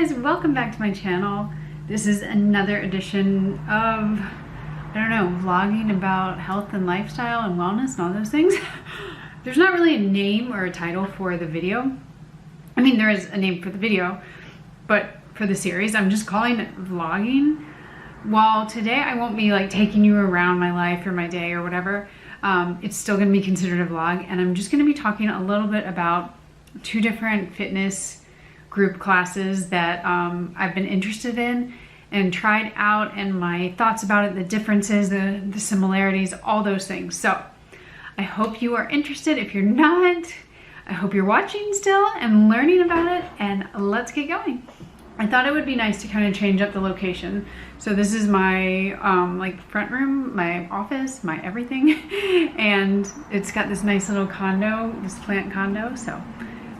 guys, welcome back to my channel. This is another edition of, I don't know, vlogging about health and lifestyle and wellness and all those things. There's not really a name or a title for the video. I mean, there is a name for the video, but for the series, I'm just calling it vlogging. While today I won't be like taking you around my life or my day or whatever, it's still gonna be considered a vlog, and I'm just gonna be talking a little bit about two different fitness group classes that I've been interested in and tried out, and my thoughts about it, the differences, the similarities, all those things. So I hope you are interested. If you're not, I hope you're watching still and learning about it, and let's get going. I thought it would be nice to kind of change up the location. So this is my like front room, my office, my everything, and it's got this nice little condo, this plant condo. So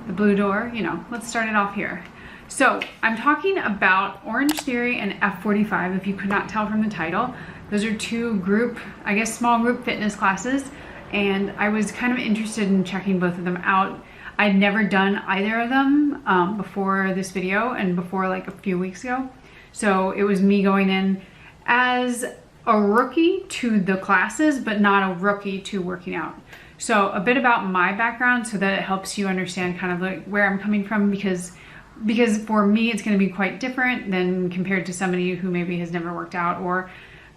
the blue door, you know, let's start it off here. So I'm talking about OrangeTheory and F45, if you could not tell from the title. Those are two group, I guess small group fitness classes, and I was kind of interested in checking both of them out. I'd never done either of them before this video and before like a few weeks ago. So it was me going in as a rookie to the classes, but not a rookie to working out. So a bit about my background so that it helps you understand kind of like where I'm coming from, because for me it's going to be quite different than compared to somebody who maybe has never worked out or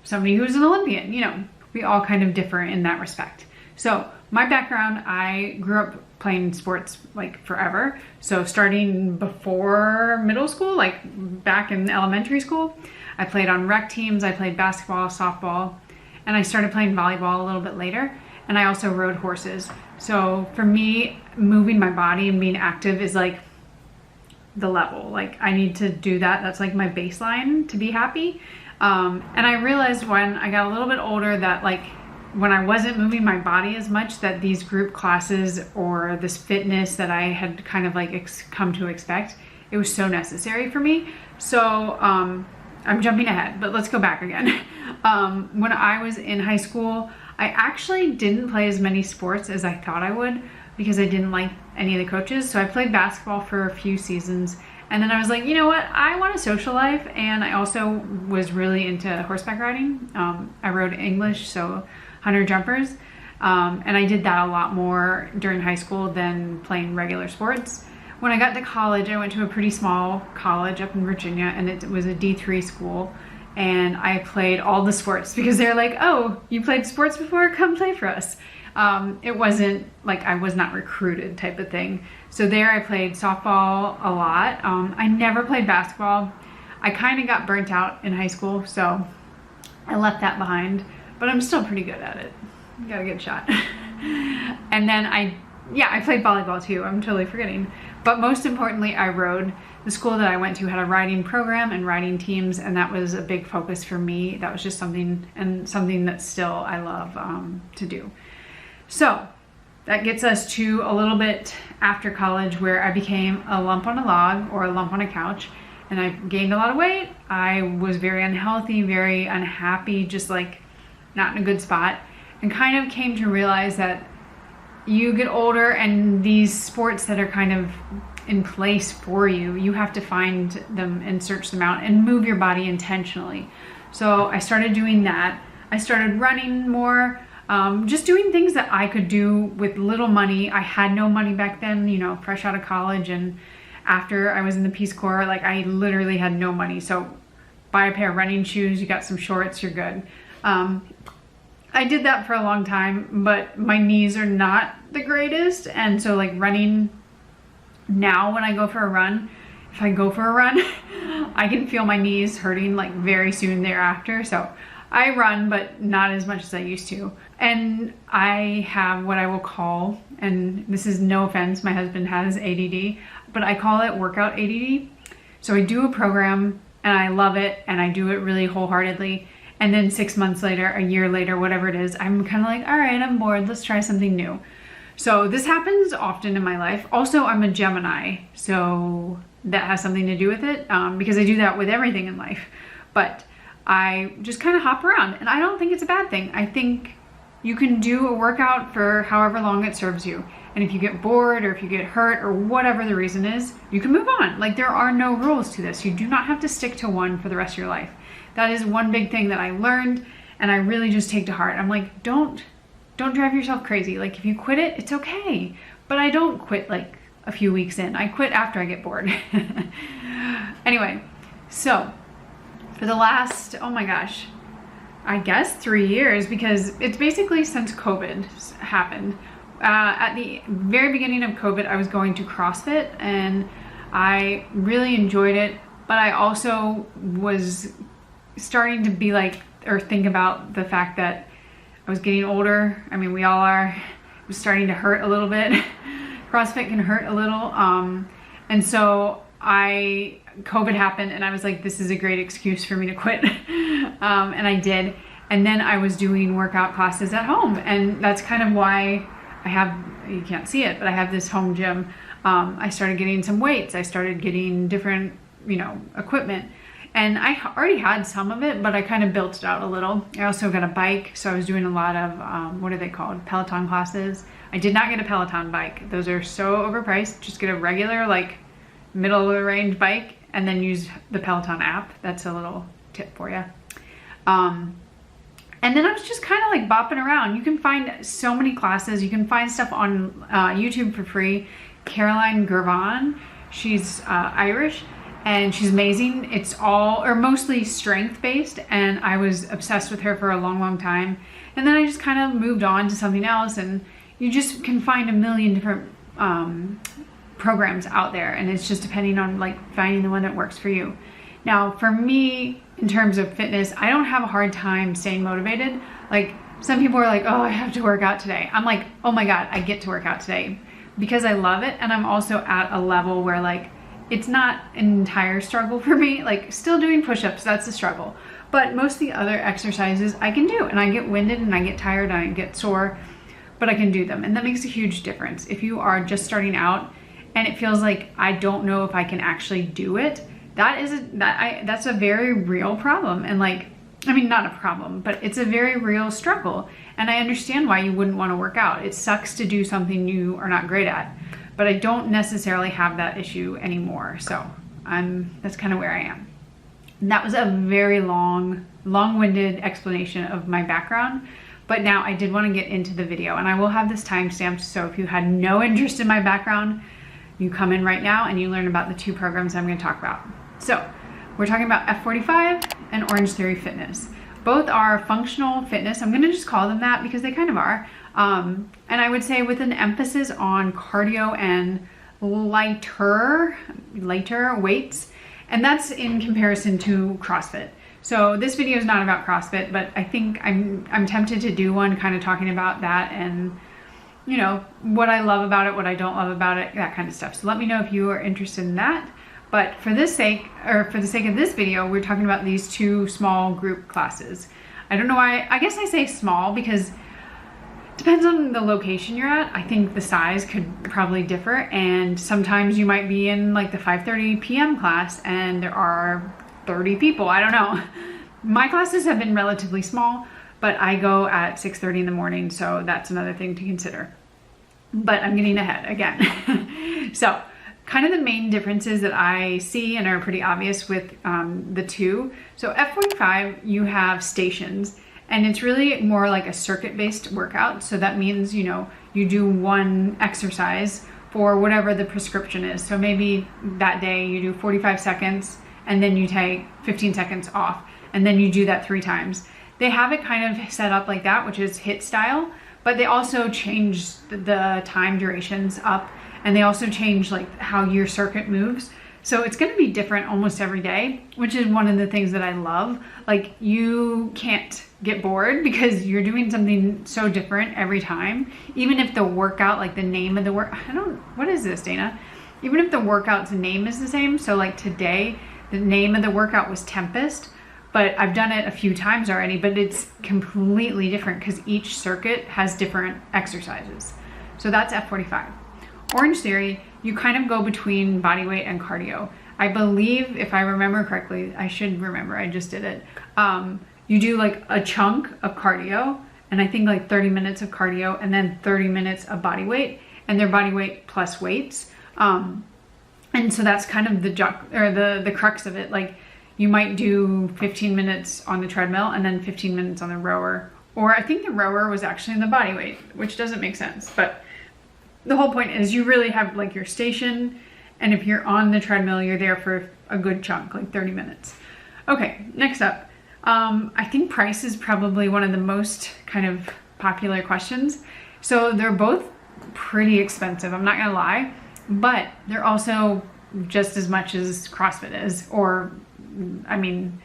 somebody who's an Olympian. You know, we all kind of differ in that respect. So my background, I grew up playing sports like forever. So starting before middle school, like back in elementary school, I played on rec teams. I played basketball, softball, and I started playing volleyball a little bit later. And I also rode horses. So for me, moving my body and being active is like the level. Like I need to do that. That's like my baseline to be happy. And I realized when I got a little bit older that like when I wasn't moving my body as much, that these group classes or this fitness that I had kind of like come to expect, it was so necessary for me. So I'm jumping ahead, but let's go back again. When I was in high school, I actually didn't play as many sports as I thought I would because I didn't like any of the coaches. So I played basketball for a few seasons, and then I was like, you know what? I want a social life, and I also was really into horseback riding. I rode English, so hunter jumpers, and I did that a lot more during high school than playing regular sports. When I got to college, I went to a pretty small college up in Virginia, and it was a D3 school. And I played all the sports because they're like, oh, you played sports before? Come play for us. It wasn't like I was not recruited type of thing. So there I played softball a lot. I never played basketball. I kind of got burnt out in high school, so I left that behind, but I'm still pretty good at it. Got a good shot. And then I played volleyball too. I'm totally forgetting. But most importantly, I rode. The school that I went to had a riding program and riding teams, and that was a big focus for me. That was just something that still I love to do. So that gets us to a little bit after college, where I became a lump on a log or a lump on a couch, and I gained a lot of weight. I was very unhealthy, very unhappy, just like not in a good spot, and kind of came to realize that you get older and these sports that are kind of in place for you, you have to find them and search them out and move your body intentionally. So I started doing that. I started running more, just doing things that I could do with little money. I had no money back then, you know, fresh out of college, and after I was in the Peace Corps, like I literally had no money. So buy a pair of running shoes, you got some shorts, you're good. I did that for a long time, but my knees are not the greatest, and so like running now, when I go for a run, if I go for a run, I can feel my knees hurting like very soon thereafter. So I run, but not as much as I used to. And I have what I will call, and this is no offense, my husband has ADD, but I call it workout ADD. So I do a program and I love it and I do it really wholeheartedly. And then 6 months later, a year later, whatever it is, I'm kind of like, all right, I'm bored. Let's try something new. So this happens often in my life. Also, I'm a Gemini, so that has something to do with it, because I do that with everything in life. But I just kind of hop around, and I don't think it's a bad thing. I think you can do a workout for however long it serves you. And if you get bored or if you get hurt or whatever the reason is, you can move on. Like, there are no rules to this. You do not have to stick to one for the rest of your life. That is one big thing that I learned, and I really just take to heart. I'm like, don't drive yourself crazy. Like, if you quit it, it's okay. But I don't quit like a few weeks in. I quit after I get bored. Anyway, so for the last, oh my gosh, I guess 3 years, because it's basically since COVID happened. At the very beginning of COVID, I was going to CrossFit and I really enjoyed it, but I also was starting to be like, or think about the fact that I was getting older. I mean, we all are. It was starting to hurt a little bit. CrossFit can hurt a little. And so COVID happened and I was like, this is a great excuse for me to quit. And I did. And then I was doing workout classes at home. And that's kind of why I have, you can't see it, but I have this home gym. I started getting some weights. I started getting different, equipment. And I already had some of it, but I kind of built it out a little. I also got a bike, so I was doing a lot of, what are they called? Peloton classes. I did not get a Peloton bike. Those are so overpriced. Just get a regular, like, middle of the range bike and then use the Peloton app. That's a little tip for you. And then I was just kind of like bopping around. You can find so many classes. You can find stuff on YouTube for free. Caroline Gervon, she's Irish and she's amazing. It's all, or mostly strength based, and I was obsessed with her for a long, long time. And then I just kind of moved on to something else, and you just can find a million different programs out there, and it's just depending on like finding the one that works for you. Now, for me, in terms of fitness, I don't have a hard time staying motivated. Like, some people are like, oh, I have to work out today. I'm like, oh my God, I get to work out today because I love it. And I'm also at a level where like, it's not an entire struggle for me. Like, still doing push-ups, that's a struggle. But most of the other exercises I can do, and I get winded and I get tired and I get sore, but I can do them. And that makes a huge difference. If you are just starting out and it feels like I don't know if I can actually do it, that's a very real problem. And like, I mean, not a problem, but it's a very real struggle. And I understand why you wouldn't want to work out. It sucks to do something you are not great at, but I don't necessarily have that issue anymore. So that's kind of where I am. And that was a very long-winded explanation of my background. But now I did want to get into the video, and I will have this timestamped. So if you had no interest in my background, you come in right now and you learn about the two programs I'm going to talk about. So we're talking about F45 and OrangeTheory Fitness. Both are functional fitness. I'm going to just call them that because they kind of are. And I would say with an emphasis on cardio and lighter weights. And that's in comparison to CrossFit. So this video is not about CrossFit, but I think I'm tempted to do one kind of talking about that and, what I love about it, what I don't love about it, that kind of stuff. So let me know if you are interested in that. But for the sake of this video, we're talking about these two small group classes. I don't know why, I guess I say small because it depends on the location you're at. I think the size could probably differ, and sometimes you might be in like the 5:30 p.m. class and there are 30 people, I don't know. My classes have been relatively small, but I go at 6:30 in the morning, so that's another thing to consider. But I'm getting ahead again. So kind of the main differences that I see and are pretty obvious with the two. So F45, you have stations, and it's really more like a circuit-based workout. So that means, you do one exercise for whatever the prescription is. So maybe that day you do 45 seconds and then you take 15 seconds off, and then you do that 3 times. They have it kind of set up like that, which is HIIT style, but they also change the time durations up, and they also change like how your circuit moves. So it's gonna be different almost every day, which is one of the things that I love. Like, you can't get bored because you're doing something so different every time. Even if the workout, like the name of the what is this, Dana? Even if the workout's name is the same. So like today, the name of the workout was Tempest, but I've done it a few times already, but it's completely different because each circuit has different exercises. So that's F45. OrangeTheory, you kind of go between body weight and cardio. I believe, if I remember correctly, I should remember, I just did it. You do like a chunk of cardio, and I think like 30 minutes of cardio and then 30 minutes of body weight. and their body weight plus weights. And so that's kind of the crux of it. Like, you might do 15 minutes on the treadmill and then 15 minutes on the rower. Or I think the rower was actually in the body weight, which doesn't make sense. But the whole point is you really have like your station, and if you're on the treadmill, you're there for a good chunk, like 30 minutes. Okay, next up. I think price is probably one of the most kind of popular questions. So they're both pretty expensive, I'm not gonna lie, but they're also just as much as CrossFit is, or I mean,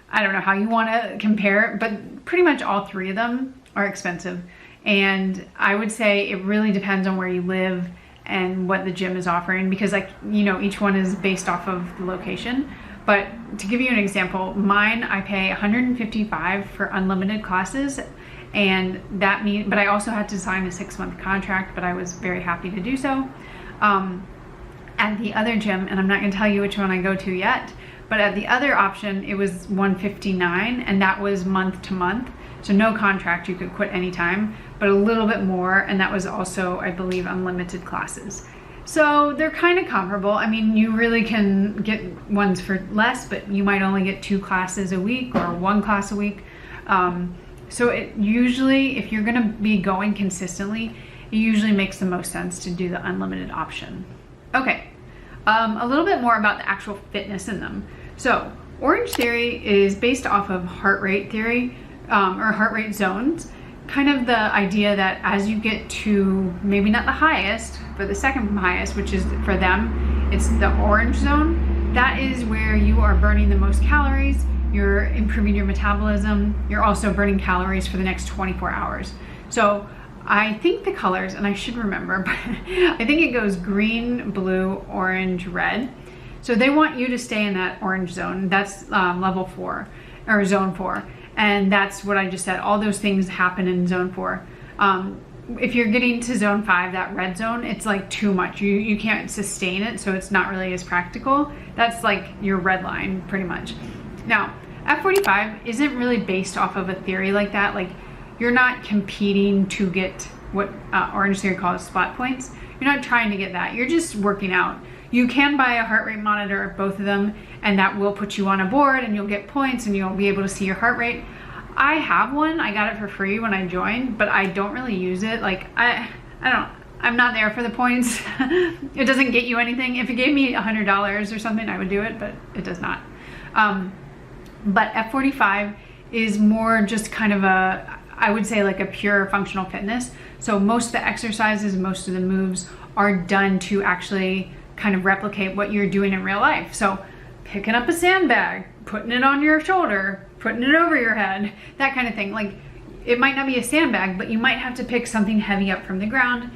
I don't know how you want to compare, but pretty much all three of them are expensive. And I would say it really depends on where you live and what the gym is offering, because like, you know, each one is based off of the location. But to give you an example, mine, I pay $155 for unlimited classes, and that means, but I also had to sign a 6-month contract, but I was very happy to do so. At the other gym, and I'm not gonna tell you which one I go to yet, but at the other option, it was $159, and that was month to month. So no contract, you could quit anytime, but a little bit more, and that was also, I believe, unlimited classes. So they're kind of comparable. I mean, you really can get ones for less, but you might only get 2 classes a week or 1 class a week. So it usually, if you're gonna be going consistently, it usually makes the most sense to do the unlimited option. Okay, a little bit more about the actual fitness in them. So OrangeTheory is based off of heart rate theory, or heart rate zones. Kind of the idea that as you get to maybe not the highest, but the second from highest, which is for them, it's the orange zone. That is where you are burning the most calories, you're improving your metabolism, you're also burning calories for the next 24 hours. So I think the colors, and I should remember, but I think it goes green, blue, orange, red. So they want you to stay in that orange zone. That's level 4, or zone 4. And that's what I just said. All those things happen in zone 4. If you're getting to zone 5, that red zone, it's like too much. You can't sustain it, so it's not really as practical. That's like your red line, pretty much. Now, F45 isn't really based off of a theory like that. Like, you're not competing to get what OrangeTheory calls spot points. You're not trying to get that. You're just working out. You can buy a heart rate monitor, both of them, and that will put you on a board and you'll get points and you'll be able to see your heart rate. I have one. I got it for free when I joined, but I don't really use it. Like, I'm not there for the points. It doesn't get you anything. If it gave me $100 or something, I would do it, but it does not. But F45 is more just kind of a, I would say, like a pure functional fitness. So most of the exercises, most of the moves are done to actually kind of replicate what you're doing in real life. So picking up a sandbag, putting it on your shoulder, putting it over your head, that kind of thing. Like, it might not be a sandbag, but you might have to pick something heavy up from the ground,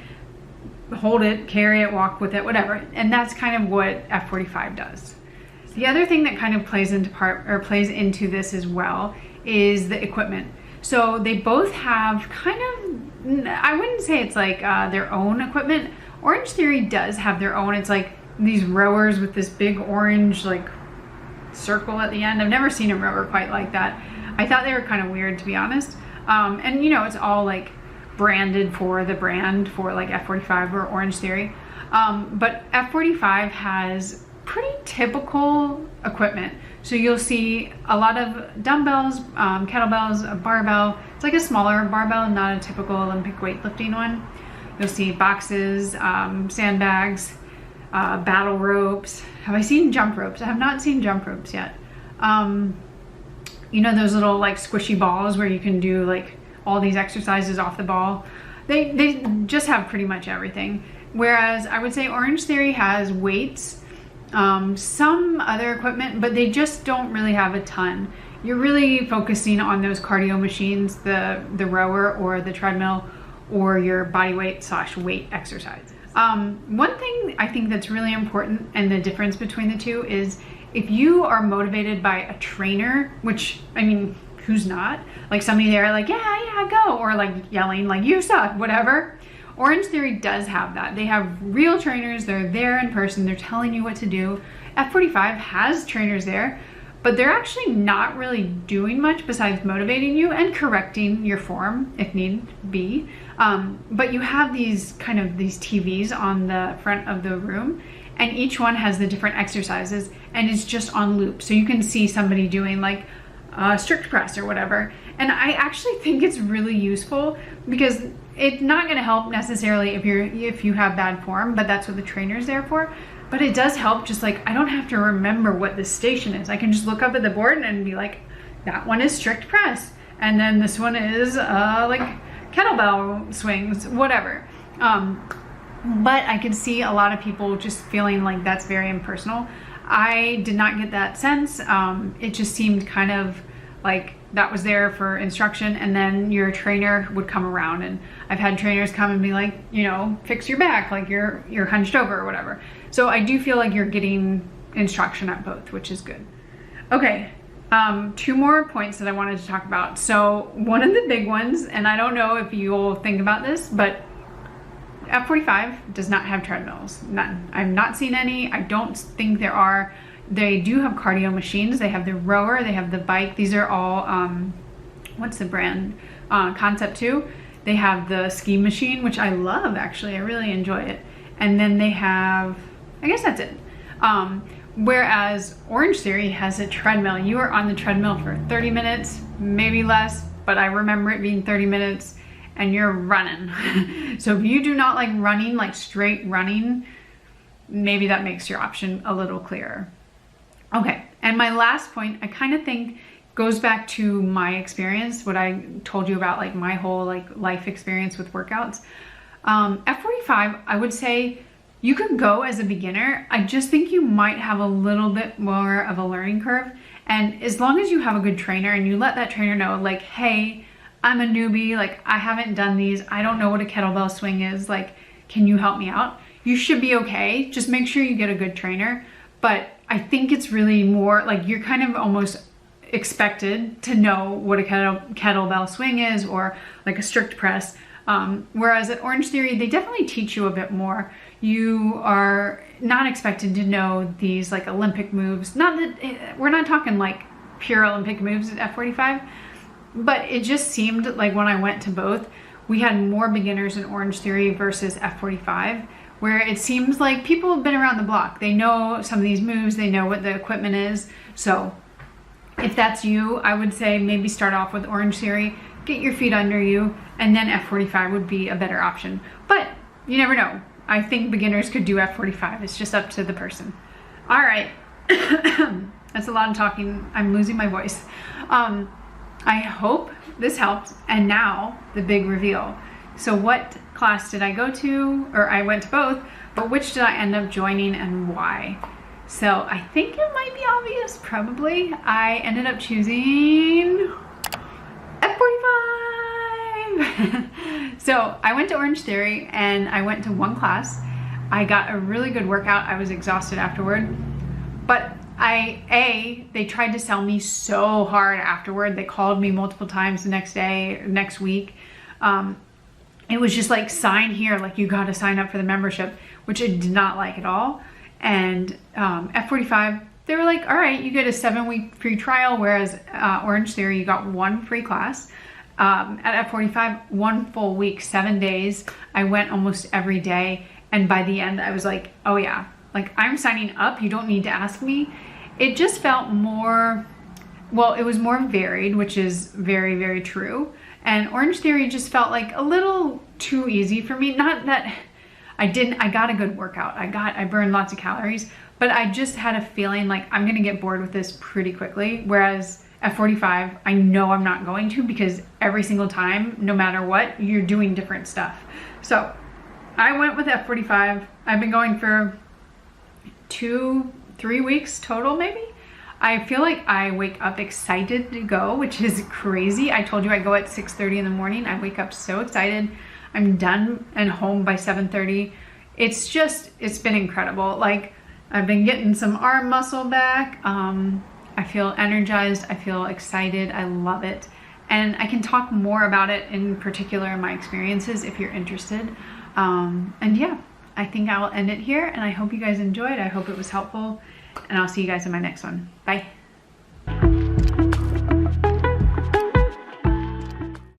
hold it, carry it, walk with it, whatever. And that's kind of what F45 does. The other thing that kind of plays into this as well is the equipment. So they both have kind of, I wouldn't say it's like their own equipment. OrangeTheory does have their own. It's like these rowers with this big orange like circle at the end. I've never seen a rower quite like that. I thought they were kind of weird, to be honest. And you know, it's all like branded for the brand for like F45 or OrangeTheory. But F45 has pretty typical equipment. So you'll see a lot of dumbbells, kettlebells, a barbell. It's like a smaller barbell, not a typical Olympic weightlifting one. You'll see boxes, sandbags, battle ropes. Have I seen jump ropes? I have not seen jump ropes yet. You know those little like squishy balls where you can do like all these exercises off the ball? They just have pretty much everything. Whereas I would say OrangeTheory has weights, some other equipment, but they just don't really have a ton. You're really focusing on those cardio machines, the rower or the treadmill, or your body weight / weight exercise. One thing I think that's really important, and the difference between the two, is if you are motivated by a trainer, which, I mean, who's not? Like somebody there like, yeah, go, or like yelling like, you suck, whatever. OrangeTheory does have that. They have real trainers, they're there in person, they're telling you what to do. F45 has trainers there, but they're actually not really doing much besides motivating you and correcting your form if need be. But you have these TVs on the front of the room, and each one has the different exercises, and it's just on loop. So you can see somebody doing like strict press or whatever. And I actually think it's really useful because it's not going to help necessarily if you have bad form, but that's what the trainer's there for. But it does help, just like I don't have to remember what this station is. I can just look up at the board and be like, that one is strict press, and then this one is like kettlebell swings, whatever. But I could see a lot of people just feeling like that's very impersonal. I did not get that sense. It just seemed kind of like that was there for instruction, and then your trainer would come around, and I've had trainers come and be like, you know, fix your back, like you're hunched over or whatever. So I do feel like you're getting instruction at both, which is good. Okay, 2 more points that I wanted to talk about. So one of the big ones, and I don't know if you'll think about this, but F45 does not have treadmills, none. I've not seen any. I don't think there are. They do have cardio machines. They have the rower, they have the bike. These are all, what's the brand? Concept 2. They have the ski machine, which I love actually. I really enjoy it. And then they have, I guess that's it. Whereas OrangeTheory has a treadmill. You are on the treadmill for 30 minutes, maybe less, but I remember it being 30 minutes, and you're running. So if you do not like running, like straight running, maybe that makes your option a little clearer. Okay, and my last point, I kind of think goes back to my experience, what I told you about, like my whole like life experience with workouts. F45, I would say you could go as a beginner. I just think you might have a little bit more of a learning curve. And as long as you have a good trainer and you let that trainer know, like, hey, I'm a newbie, like I haven't done these, I don't know what a kettlebell swing is, like, can you help me out? You should be okay. Just make sure you get a good trainer. But I think it's really more like you're kind of almost expected to know what a kettlebell swing is, or like a strict press. Whereas at OrangeTheory, they definitely teach you a bit more. You are not expected to know these like Olympic moves. Not that we're not talking like pure Olympic moves at F45, but it just seemed like when I went to both, we had more beginners in OrangeTheory versus F45, where it seems like people have been around the block. They know some of these moves, they know what the equipment is. So if that's you, I would say maybe start off with OrangeTheory, get your feet under you, and then F45 would be a better option. But you never know. I think beginners could do F45. It's just up to the person. All right. That's a lot of talking. I'm losing my voice. I hope this helped. And now the big reveal. So what class did I go to? Or I went to both, but which did I end up joining and why? So I think it might be obvious, probably. I ended up choosing F45. So I went to OrangeTheory and I went to one class. I got a really good workout. I was exhausted afterward, but they tried to sell me so hard afterward. They called me multiple times the next day, next week. It was just like, sign here, like you got to sign up for the membership, which I did not like at all. And F45, they were like, all right, you get a 7-week free trial, whereas OrangeTheory, you got 1 free class. At F45, 1 full week, 7 days. I went almost every day. And by the end, I was like, oh yeah, like I'm signing up. You don't need to ask me. It just felt more, well, it was more varied, which is very, very true. And OrangeTheory just felt like a little too easy for me. Not that I got a good workout. I burned lots of calories, but I just had a feeling like I'm gonna get bored with this pretty quickly. Whereas F45, I know I'm not going to, because every single time, no matter what, you're doing different stuff. So I went with F45. I've been going for 2-3 weeks total, maybe. I feel like I wake up excited to go, which is crazy. I told you I go at 6:30 in the morning. I wake up so excited. I'm done and home by 7:30. It's been incredible. Like, I've been getting some arm muscle back. I feel energized. I feel excited. I love it. And I can talk more about it, in particular in my experiences, if you're interested. And yeah, I think I'll end it here, and I hope you guys enjoyed. I hope it was helpful, and I'll see you guys in my next one. Bye.